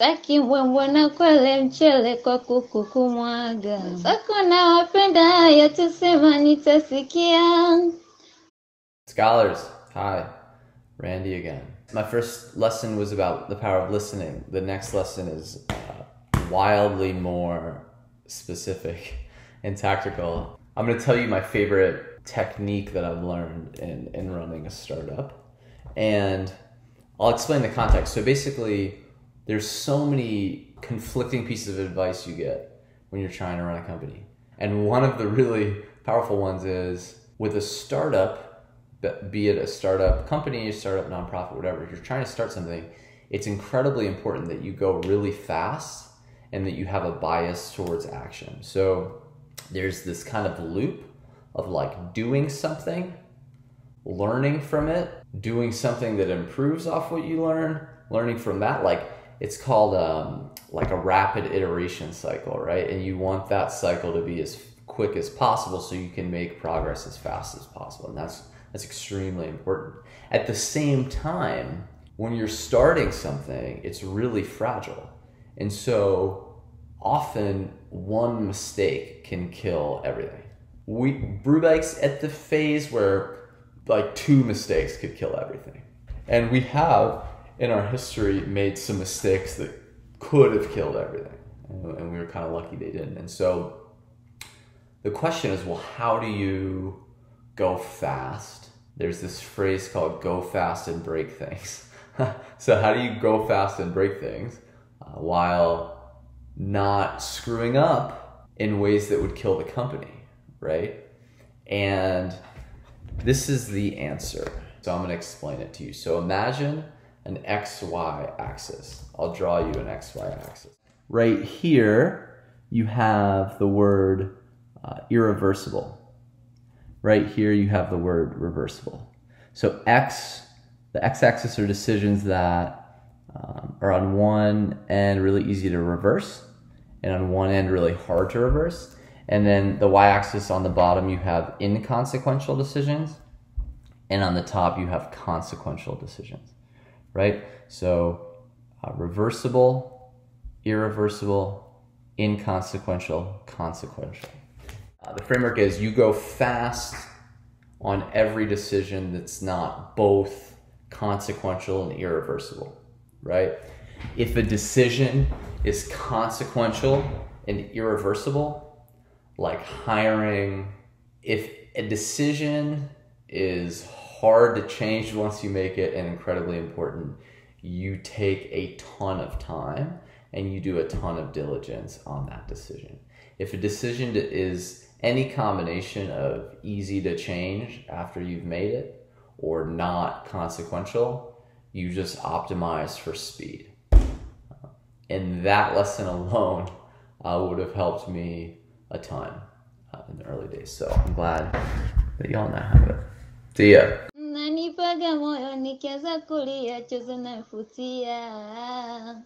Saki mbwembwe na kwele mchele kwa kuku kumwaga. Sako na wapenda yatusema nitasikia. Scholars, hi, Randy again. My first lesson was about the power of listening. The next lesson is wildly more specific and tactical. I'm going to tell you my favorite technique that I've learned in running a startup. And I'll explain the context. So basically, there's so many conflicting pieces of advice you get when you're trying to run a company. And one of the really powerful ones is with a startup, be it a startup company, a startup nonprofit, whatever, if you're trying to start something, it's incredibly important that you go really fast and that you have a bias towards action. So there's this kind of loop of like doing something, learning from it, doing something that improves off what you learn, learning from that. Like it's called like a rapid iteration cycle, right? And you want that cycle to be as quick as possible so you can make progress as fast as possible. And that's extremely important. At the same time, when you're starting something, it's really fragile. And so often one mistake can kill everything. BrewBike's at the phase where like 2 mistakes could kill everything. And we have in our history made some mistakes that could have killed everything. And we were kind of lucky they didn't. And so the question is, well, how do you go fast? There's this phrase called go fast and break things. So how do you go fast and break things while not screwing up in ways that would kill the company, right? And this is the answer. So I'm gonna explain it to you. So imagine an XY axis. I'll draw you an XY axis. Right here, you have the word irreversible. Right here, you have the word reversible. So the x-axis are decisions that are on one end really easy to reverse, and on one end really hard to reverse. And then the y-axis on the bottom, you have inconsequential decisions, and on the top, you have consequential decisions, right? So reversible, irreversible, inconsequential, consequential. The framework is you go fast on every decision that's not both consequential and irreversible, right? If a decision is consequential and irreversible, like hiring, if a decision is hard to change once you make it and incredibly important, you take a ton of time and you do a ton of diligence on that decision. If a decision is any combination of easy to change after you've made it or not consequential, you just optimize for speed. And that lesson alone would have helped me a ton in the early days. So I'm glad that y'all now have it. See ya. Nanipaga moyo nikianza kulia chozi nafutia.